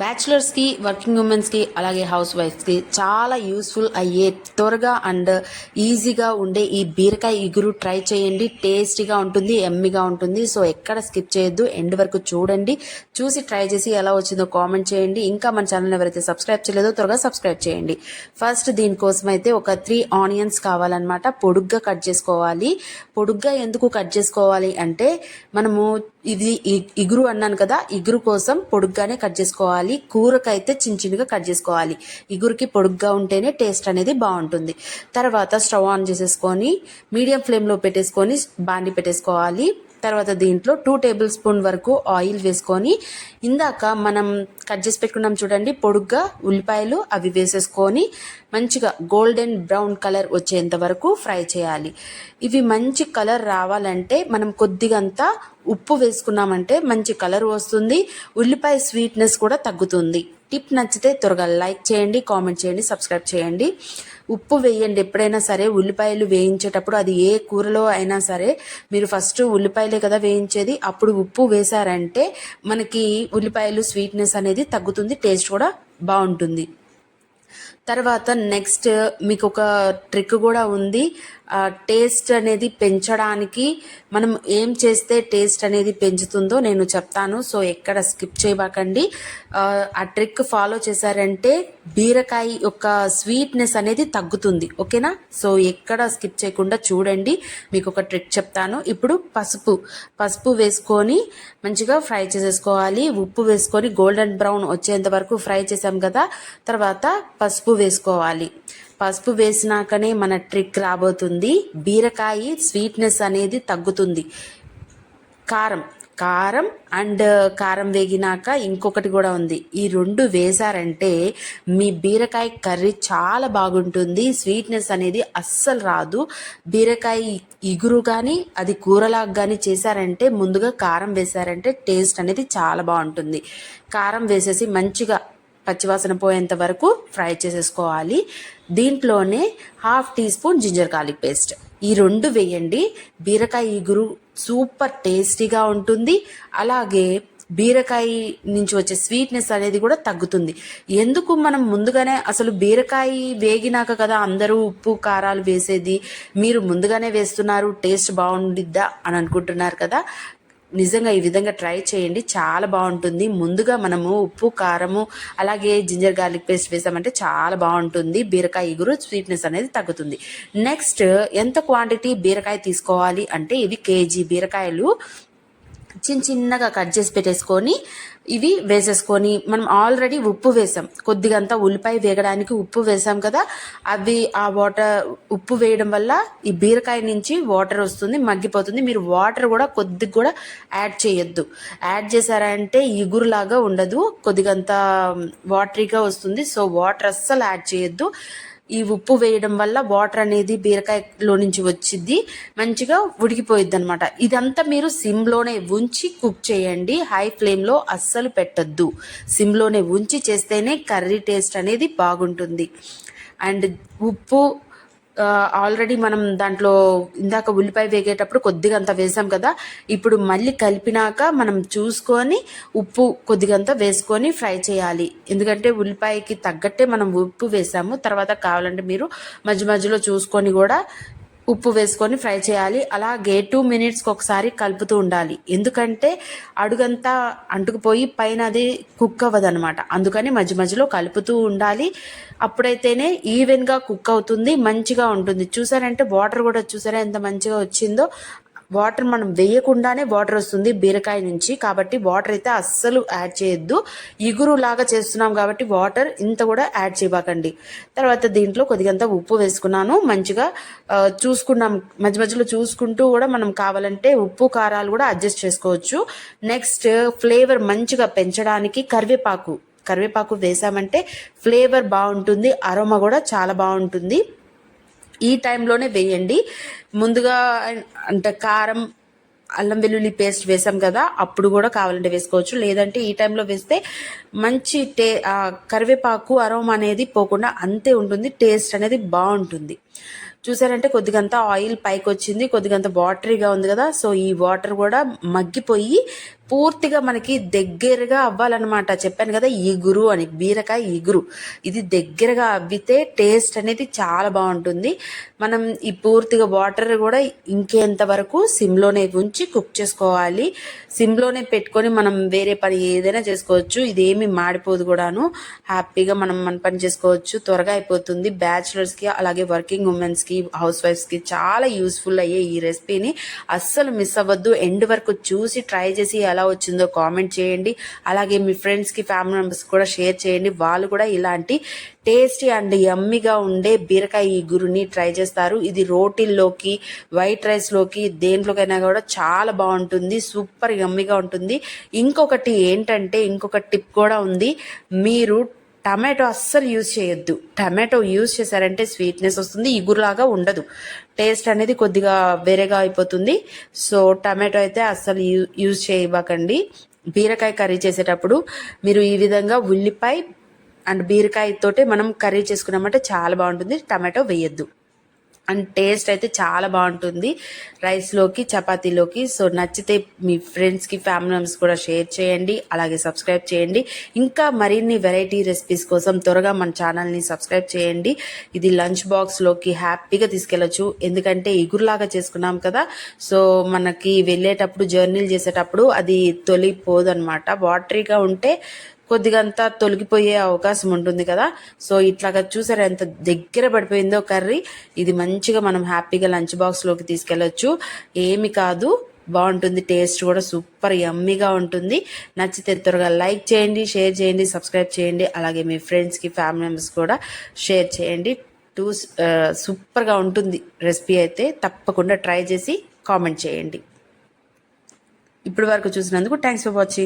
బ్యాచిలర్స్కి, working ఉమెన్స్కి, అలాగే house వైఫ్స్కి చాలా useful అయ్యే త్వరగా అండ్ ఈజీగా ఉండే ఈ బీరకాయ ఇగురు ట్రై చేయండి. టేస్టీగా ఉంటుంది, ఎమ్మిగా ఉంటుంది. సో ఎక్కడ స్కిప్ చేయొద్దు, ఎండ్ వరకు చూడండి. చూసి ట్రై చేసి ఎలా వచ్చిందో కామెంట్ చేయండి. ఇంకా మన ఛానల్ ఎవరైతే సబ్స్క్రైబ్ చేయలేదో త్వరగా సబ్స్క్రైబ్ చేయండి. ఫస్ట్ దీనికోసం అయితే ఒక 3 ఆనియన్స్ కావాలన్నమాట. పొడుగ్గా కట్ చేసుకోవాలి. పొడుగ్గా ఎందుకు కట్ చేసుకోవాలి అంటే మనము ఇది ఇగురు అన్నాను కదా, ఇగురు కోసం పొడుగ్గానే కట్ చేసుకోవాలి. కూరకైతే చిన్న చిన్నగా కట్ చేసుకోవాలి. ఇగురుకి పొడుగ్గా ఉంటేనే టేస్ట్ అనేది బాగుంటుంది. తర్వాత స్టవ్ ఆన్ చేసేసుకొని మీడియం ఫ్లేమ్లో పెట్టేసుకొని బాండి పెట్టేసుకోవాలి. తర్వాత దీంట్లో 2 టేబుల్ స్పూన్ వరకు ఆయిల్ వేసుకొని ఇందాక మనం కట్ చేసి పెట్టుకున్నాం చూడండి పొడుగ్గా ఉల్లిపాయలు, అవి వేసేసుకొని మంచిగా గోల్డెన్ బ్రౌన్ కలర్ వచ్చేంత వరకు ఫ్రై చేయాలి. ఇవి మంచి కలర్ రావాలంటే మనం కొద్దిగంతా ఉప్పు వేసుకున్నామంటే మంచి కలర్ వస్తుంది. ఉల్లిపాయ స్వీట్నెస్ కూడా తగ్గుతుంది. టిప్ నచ్చితే త్వరగా లైక్ చేయండి, కామెంట్ చేయండి, సబ్స్క్రైబ్ చేయండి. ఉప్పు వేయండి ఎప్పుడైనా సరే. ఉల్లిపాయలు వేయించేటప్పుడు అది ఏ కూరలో అయినా సరే మీరు ఫస్ట్ ఉల్లిపాయలే కదా వేయించేది, అప్పుడు ఉప్పు వేశారంటే మనకి ఉల్లిపాయలు స్వీట్నెస్ అనేది తగ్గుతుంది, టేస్ట్ కూడా బాగుంటుంది. తర్వాత నెక్స్ట్ మీకు ఒక ట్రిక్ కూడా ఉంది. టేస్ట్ అనేది పెంచడానికి మనం ఏం చేస్తే టేస్ట్ అనేది పెంచుతుందో నేను చెప్తాను. సో ఎక్కడ స్కిప్ చేయబాకండి. ఆ ట్రిక్ ఫాలో చేశారంటే బీరకాయ యొక్క స్వీట్నెస్ అనేది తగ్గుతుంది. ఓకేనా? సో ఎక్కడ స్కిప్ చేయకుండా చూడండి, మీకు ఒక ట్రిక్ చెప్తాను. ఇప్పుడు పసుపు వేసుకొని మంచిగా ఫ్రై చేసేసుకోవాలి. ఉప్పు వేసుకొని గోల్డెన్ బ్రౌన్ వచ్చేంత వరకు ఫ్రై చేసాం కదా, తర్వాత పసుపు వేసుకోవాలి. పసుపు వేసినాకనే మన ట్రిక్ రాబోతుంది. బీరకాయ స్వీట్నెస్ అనేది తగ్గుతుంది. కారం అండ్ కారం వేగినాక ఇంకొకటి కూడా ఉంది. ఈ 2 వేశారంటే మీ బీరకాయ కర్రీ చాలా బాగుంటుంది. స్వీట్నెస్ అనేది అస్సలు రాదు. బీరకాయ ఇగురు కానీ అది కూరలాగా కానీ చేశారంటే ముందుగా కారం వేశారంటే టేస్ట్ అనేది చాలా బాగుంటుంది. కారం వేసేసి మంచిగా పచ్చివాసన పోయేంత వరకు ఫ్రై చేసేసుకోవాలి. దీంట్లోనే 1/2 teaspoon ginger garlic paste, ఈ 2 వేయండి. బీరకాయ ఇగురు సూపర్ టేస్టీగా ఉంటుంది. అలాగే బీరకాయ నుంచి వచ్చే స్వీట్నెస్ అనేది కూడా తగ్గుతుంది. ఎందుకు మనం ముందుగానే అసలు బీరకాయ వేగినాక కదా అందరూ ఉప్పు కారాలు వేసేది, మీరు ముందుగానే వేస్తున్నారు, టేస్ట్ బాగుండిద్దా అని అనుకుంటున్నారు కదా. నిజంగా ఈ విధంగా ట్రై చేయండి, చాలా బాగుంటుంది. ముందుగా మనము ఉప్పు, కారము, అలాగే జింజర్ గార్లిక్ పేస్ట్ వేసామంటే చాలా బాగుంటుంది. బీరకాయ ఇగురు స్వీట్నెస్ అనేది తగ్గుతుంది. నెక్స్ట్ ఎంత క్వాంటిటీ బీరకాయ తీసుకోవాలి అంటే ఇవి కేజీ బీరకాయలు చిన్నగా కట్ చేసి పెట్టేసుకొని ఇవి వేసేసుకొని మనం ఆల్రెడీ ఉప్పు వేసాం, కొద్దిగంతా ఉల్లిపాయ వేగడానికి ఉప్పు వేసాం కదా, అవి ఆ ఉప్పు వేయడం వల్ల ఈ బీరకాయ నుంచి వాటర్ వస్తుంది, మగ్గిపోతుంది. మీరు వాటర్ కూడా కొద్దిగా కూడా యాడ్ చేయొద్దు. యాడ్ చేశారంటే ఇగురులాగా ఉండదు, కొద్దిగంతా వాటరీగా వస్తుంది. సో వాటర్ అస్సలు యాడ్ చేయొద్దు. ఈ ఉప్పు వేయడం వల్ల వాటర్ అనేది బీరకాయలో నుంచి వచ్చింది, మంచిగా ఉడికిపోయిద్ది అనమాట. ఇదంతా మీరు సిమ్లోనే ఉంచి కుక్ చేయండి, హై ఫ్లేమ్లో అస్సలు పెట్టద్దు. సిమ్లోనే ఉంచి చేస్తేనే కర్రీ టేస్ట్ అనేది బాగుంటుంది. అండ్ ఉప్పు ఆల్రెడీ మనం దాంట్లో ఇందాక ఉల్లిపాయ వేగేటప్పుడు కొద్దిగంత వేసాం కదా, ఇప్పుడు మళ్ళీ కలిపినాక మనం చూసుకొని ఉప్పు కొద్దిగంత వేసుకొని ఫ్రై చేయాలి. ఎందుకంటే ఉల్లిపాయకి తగ్గట్టే మనం ఉప్పు వేసాము. తర్వాత కావాలంటే మీరు మధ్య మధ్యలో చూసుకొని కూడా ఉప్పు వేసుకొని ఫ్రై చేయాలి. అలాగే 2 మినిట్స్కి ఒకసారి కలుపుతూ ఉండాలి. ఎందుకంటే అడుగంతా అంటుకుపోయి పైన అది కుక్ అవ్వదనమాట. అందుకని మధ్య మధ్యలో కలుపుతూ ఉండాలి. అప్పుడైతేనే ఈవెన్గా కుక్ అవుతుంది, మంచిగా ఉంటుంది. చూసారంటే వాటర్ కూడా చూసారా ఎంత మంచిగా వచ్చిందో. వాటర్ మనం వేయకుండానే వాటర్ వస్తుంది బీరకాయ నుంచి, కాబట్టి వాటర్ అయితే అస్సలు యాడ్ చేయొద్దు. ఇగురు లాగా చేస్తున్నాం కాబట్టి వాటర్ ఇంత కూడా యాడ్ చేయబాకండి. తర్వాత దీంట్లో కొద్దిగంత ఉప్పు వేసుకున్నాను. మంచిగా చూసుకున్నాం, మధ్య మధ్యలో చూసుకుంటూ కూడా మనం కావాలంటే ఉప్పు కారాలు కూడా అడ్జస్ట్ చేసుకోవచ్చు. నెక్స్ట్ ఫ్లేవర్ మంచిగా పెంచడానికి కరివేపాకు వేసామంటే ఫ్లేవర్ బాగుంటుంది, అరోమా కూడా చాలా బాగుంటుంది. ఈ టైంలోనే వేయండి. ముందుగా అంటే కారం, అల్లం వెల్లుల్లి పేస్ట్ వేసాం కదా, అప్పుడు కూడా కావాలంటే వేసుకోవచ్చు. లేదంటే ఈ టైంలో వేస్తే మంచి కరివేపాకు అరోమా అనేది పోకుండా అంతే ఉంటుంది, టేస్ట్ అనేది బాగుంటుంది. చూసారంటే కొద్దిగంత ఆయిల్ పైకి వచ్చింది, కొద్దిగంత వాటరీగా ఉంది కదా. సో ఈ వాటర్ కూడా మగ్గిపోయి పూర్తిగా మనకి దగ్గరగా అవ్వాలన్నమాట. చెప్పాను కదా ఇగురు అని, బీరకాయ ఇగురు. ఇది దగ్గరగా అవ్వితే టేస్ట్ అనేది చాలా బాగుంటుంది. మనం ఈ పూర్తిగా వాటర్ కూడా ఇంకేంత వరకు సిమ్లోనే ఉంచి కుక్ చేసుకోవాలి. సిమ్లోనే పెట్టుకొని మనం వేరే పని ఏదైనా చేసుకోవచ్చు. ఇదేమి మాడిపోదు కూడాను. హ్యాపీగా మనం మన పని చేసుకోవచ్చు. త్వరగా అయిపోతుంది. బ్యాచులర్స్కి అలాగే వర్కింగ్ ఉమెన్స్కి హౌస్ వైఫ్స్కి చాలా యూస్ఫుల్ అయ్యే ఈ రెసిపీని అస్సలు మిస్ అవ్వద్దు. ఎండ్ వరకు చూసి ట్రై చేసి ఎలా వచ్చిందో కామెంట్ చేయండి. అలాగే మీ ఫ్రెండ్స్కి ఫ్యామిలీ మెంబర్స్ కూడా షేర్ చేయండి. వాళ్ళు కూడా ఇలాంటి టేస్టీ అండ్ యమ్మీగా ఉండే బీరకాయ ఇగురుని ట్రై చేస్తారు. ఇది రోటీల్లోకి, వైట్ రైస్లోకి, దేంట్లోకైనా కూడా చాలా బాగుంటుంది. సూపర్ యమ్మీగా ఉంటుంది. ఇంకొకటి ఏంటంటే ఇంకొక టిప్ కూడా ఉంది. మీరు టమాటో అస్సలు యూజ్ చేయొద్దు. టమాటో యూజ్ చేశారంటే స్వీట్నెస్ వస్తుంది, ఇగురులాగా ఉండదు. టేస్ట్ అనేది కొద్దిగా వేరేగా అయిపోతుంది. సో టమాటో అయితే అస్సలు యూజ్ చేయకండి. బీరకాయ కర్రీ చేసేటప్పుడు మీరు ఈ విధంగా ఉల్లిపాయ అండ్ బీరకాయతోటే మనం కర్రీ చేసుకున్నామంటే చాలా బాగుంటుంది. టమాటో వేయొద్దు. అండ్ టేస్ట్ అయితే చాలా బాగుంటుంది రైస్లోకి, చపాతీలోకి. సో నచ్చితే మీ ఫ్రెండ్స్కి, ఫ్యామిలీ మెంబర్స్ కూడా షేర్ చేయండి. అలాగే సబ్స్క్రైబ్ చేయండి. ఇంకా మరిన్ని వెరైటీ రెసిపీస్ కోసం త్వరగా మన ఛానల్ని సబ్స్క్రైబ్ చేయండి. ఇది లంచ్ బాక్స్లోకి హ్యాపీగా తీసుకెళ్ళచ్చు. ఎందుకంటే ఇగురులాగా చేసుకున్నాం కదా. సో మనకి వెళ్ళేటప్పుడు, జర్నీలు చేసేటప్పుడు అది తొలిపోదన్నమాట. వాటరీగా ఉంటే కొద్దిగంతా తొలగిపోయే అవకాశం ఉంటుంది కదా. సో ఇట్లాగా చూసారా ఎంత దగ్గర పడిపోయిందో కర్రీ. ఇది మంచిగా మనం హ్యాపీగా లంచ్ బాక్స్లోకి తీసుకెళ్ళొచ్చు. ఏమి కాదు, బాగుంటుంది. టేస్ట్ కూడా సూపర్ యమ్మీగా ఉంటుంది. నచ్చితే త్వరగా లైక్ చేయండి, షేర్ చేయండి, సబ్స్క్రైబ్ చేయండి. అలాగే మీ ఫ్రెండ్స్కి, ఫ్యామిలీ మెంబర్స్ కూడా షేర్ చేయండి. సూపర్గా ఉంటుంది రెసిపీ అయితే. తప్పకుండా ట్రై చేసి కామెంట్ చేయండి. ఇప్పటి వరకు చూసినందుకు థ్యాంక్స్ ఫర్ వాచింగ్.